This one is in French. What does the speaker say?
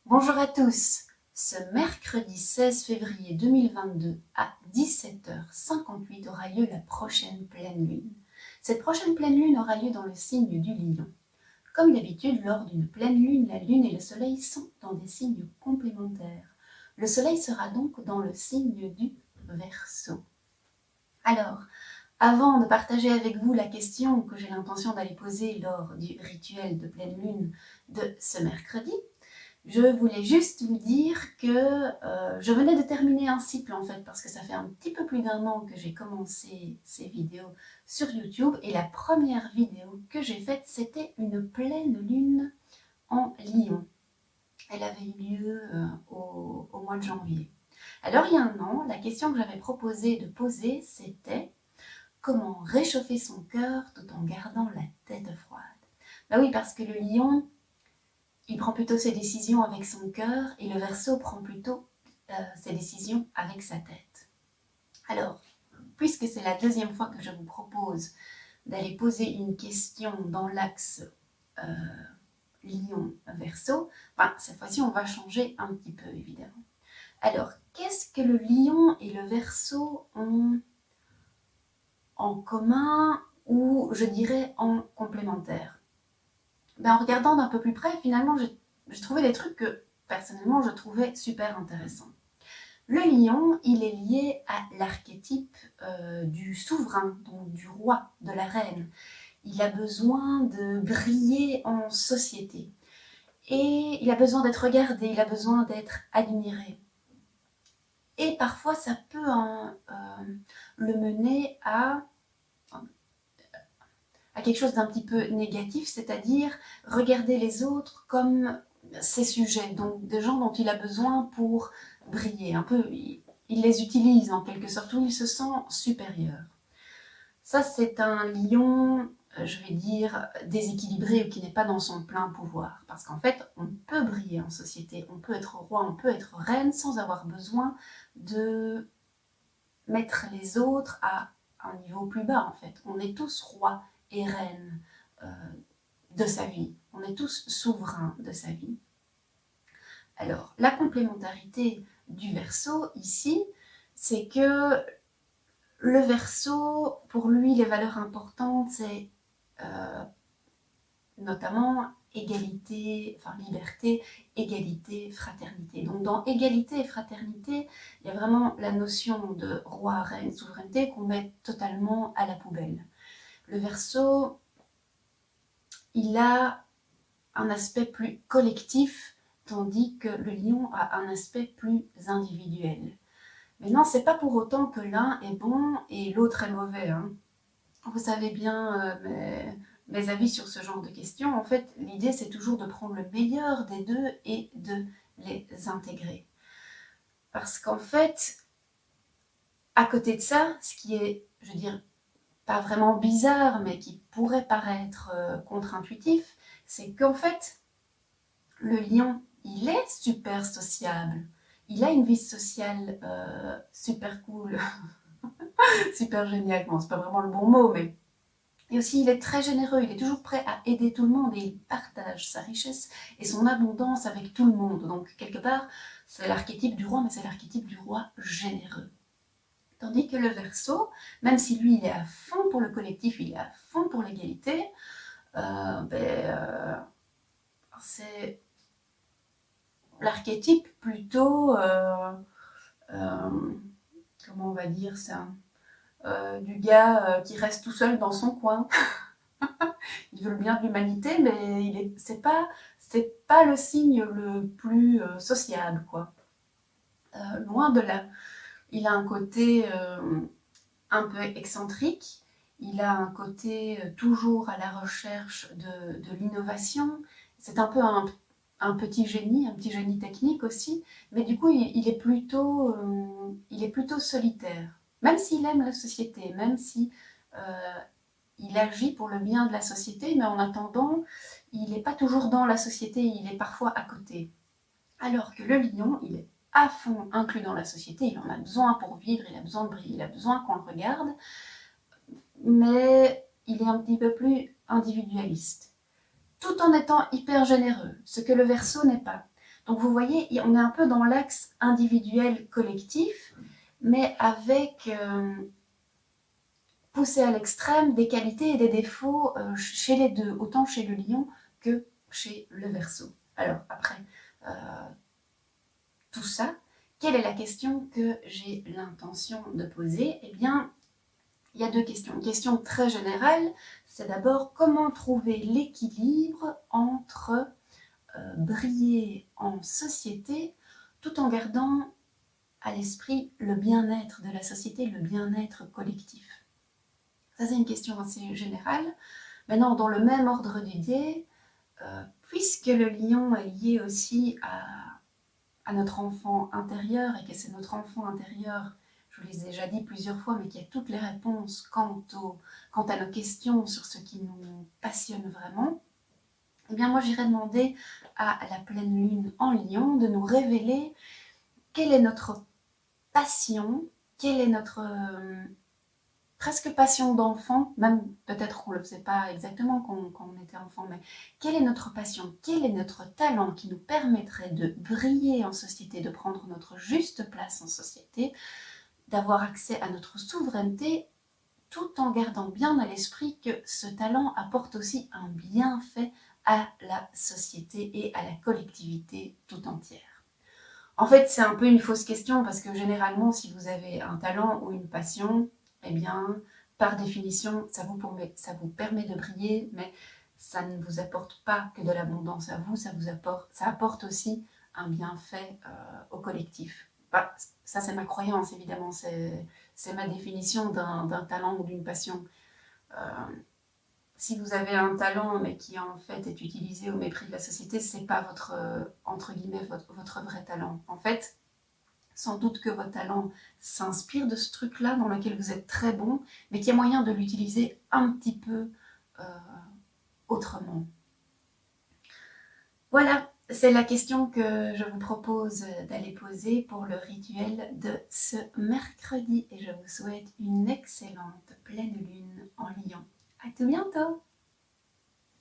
Bonjour à tous. Ce mercredi 16 février 2022 à 17h58 aura lieu la prochaine pleine lune. Cette prochaine pleine lune aura lieu dans le signe du Lion. Comme d'habitude, lors d'une pleine lune, la lune et le soleil sont dans des signes complémentaires. Le soleil sera donc dans le signe du Verseau. Alors, avant de partager avec vous la question que j'ai l'intention d'aller poser lors du rituel de pleine lune de ce mercredi, je voulais juste vous dire que je venais de terminer un cycle en fait, parce que ça fait un petit peu plus d'1 an que j'ai commencé ces vidéos sur YouTube, et la première vidéo que j'ai faite, c'était une pleine lune en Lion. Elle avait eu lieu au mois de janvier. Alors il y a 1 an, la question que j'avais proposé de poser, c'était comment réchauffer son cœur tout en gardant la tête froide. Bah oui, parce que le Lion, il prend plutôt ses décisions avec son cœur et le Verseau prend plutôt ses décisions avec sa tête. Alors, puisque c'est la 2e fois que je vous propose d'aller poser une question dans l'axe Lion-Verseau, cette fois-ci on va changer un petit peu évidemment. Alors, qu'est-ce que le Lion et le Verseau ont en commun, ou je dirais en complémentaire? En regardant d'un peu plus près, finalement, j'ai trouvé des trucs que, personnellement, je trouvais super intéressants. Le lion, il est lié à l'archétype du souverain, donc du roi, de la reine. Il a besoin de briller en société. Et il a besoin d'être regardé, il a besoin d'être admiré. Et parfois, ça peut le mener à quelque chose d'un petit peu négatif, c'est-à-dire regarder les autres comme ses sujets, donc des gens dont il a besoin pour briller. Un peu, il les utilise en quelque sorte, où il se sent supérieur. Ça, c'est un lion, je vais dire, déséquilibré ou qui n'est pas dans son plein pouvoir. Parce qu'en fait, on peut briller en société, on peut être roi, on peut être reine sans avoir besoin de mettre les autres à un niveau plus bas, en fait. On est tous rois et reine de sa vie. On est tous souverains de sa vie. Alors, la complémentarité du Verseau, ici, c'est que le Verseau, pour lui, les valeurs importantes, c'est notamment égalité, enfin liberté, égalité, fraternité. Donc dans égalité et fraternité, il y a vraiment la notion de roi, reine, souveraineté qu'on met totalement à la poubelle. Le Verseau, il a un aspect plus collectif, tandis que le Lion a un aspect plus individuel. Maintenant, c'est pas pour autant que l'un est bon et l'autre est mauvais. Hein. Vous savez bien mes avis sur ce genre de questions. En fait, l'idée, c'est toujours de prendre le meilleur des deux et de les intégrer. Parce qu'en fait, à côté de ça, ce qui est, je veux dire, pas vraiment bizarre, mais qui pourrait paraître contre-intuitif, c'est qu'en fait, le lion, il est super sociable. Il a une vie sociale super cool, super géniale. Bon, c'est pas vraiment le bon mot, mais... Et aussi, il est très généreux, il est toujours prêt à aider tout le monde et il partage sa richesse et son abondance avec tout le monde. Donc, quelque part, c'est l'archétype du roi, mais c'est l'archétype du roi généreux. Tandis que le Verseau, même si lui, il est à fond pour le collectif, il est à fond pour l'égalité, c'est l'archétype plutôt, comment on va dire ça, du gars qui reste tout seul dans son coin. Il veut le bien de l'humanité, mais c'est pas le signe le plus sociable, quoi. Loin de là. Il a un côté un peu excentrique, il a un côté toujours à la recherche de l'innovation. C'est un peu un petit génie technique aussi, mais du coup, il est plutôt solitaire. Même s'il aime la société, même si il agit pour le bien de la société, mais en attendant, il n'est pas toujours dans la société, il est parfois à côté. Alors que le lion, il est à fond inclus dans la société, il en a besoin pour vivre, il a besoin de briller, il a besoin qu'on le regarde, mais il est un petit peu plus individualiste, tout en étant hyper généreux, ce que le Verseau n'est pas. Donc vous voyez, on est un peu dans l'axe individuel-collectif, mais avec poussé à l'extrême des qualités et des défauts chez les deux, autant chez le lion que chez le Verseau. Alors après tout ça, quelle est la question que j'ai l'intention de poser? Eh bien, il y a deux questions. Une question très générale, c'est d'abord comment trouver l'équilibre entre briller en société tout en gardant à l'esprit le bien-être de la société, le bien-être collectif. Ça, c'est une question assez générale. Maintenant, dans le même ordre d'idée, puisque le lion est lié aussi à notre enfant intérieur et que c'est notre enfant intérieur, je vous l'ai déjà dit plusieurs fois, mais qui a toutes les réponses quant à nos questions sur ce qui nous passionne vraiment, eh bien moi j'irais demander à la pleine lune en lion de nous révéler quelle est notre passion, quelle est notre presque passion d'enfant, même peut-être qu'on ne le faisait pas exactement quand on était enfant, mais quelle est notre passion, quel est notre talent qui nous permettrait de briller en société, de prendre notre juste place en société, d'avoir accès à notre souveraineté, tout en gardant bien à l'esprit que ce talent apporte aussi un bienfait à la société et à la collectivité tout entière. En fait, c'est un peu une fausse question parce que généralement, si vous avez un talent ou une passion, eh bien, par définition, ça vous permet de briller, mais ça ne vous apporte pas que de l'abondance à vous, ça apporte aussi un bienfait au collectif. Bah, ça, c'est ma croyance, évidemment, c'est ma définition d'un talent ou d'une passion. Si vous avez un talent, mais qui en fait est utilisé au mépris de la société, c'est pas votre, entre guillemets, votre vrai talent. En fait, sans doute que votre talent s'inspire de ce truc-là dans lequel vous êtes très bon, mais qu'il y a moyen de l'utiliser un petit peu euh, autrement. Voilà, c'est la question que je vous propose d'aller poser pour le rituel de ce mercredi et je vous souhaite une excellente pleine lune en Lion. À tout bientôt!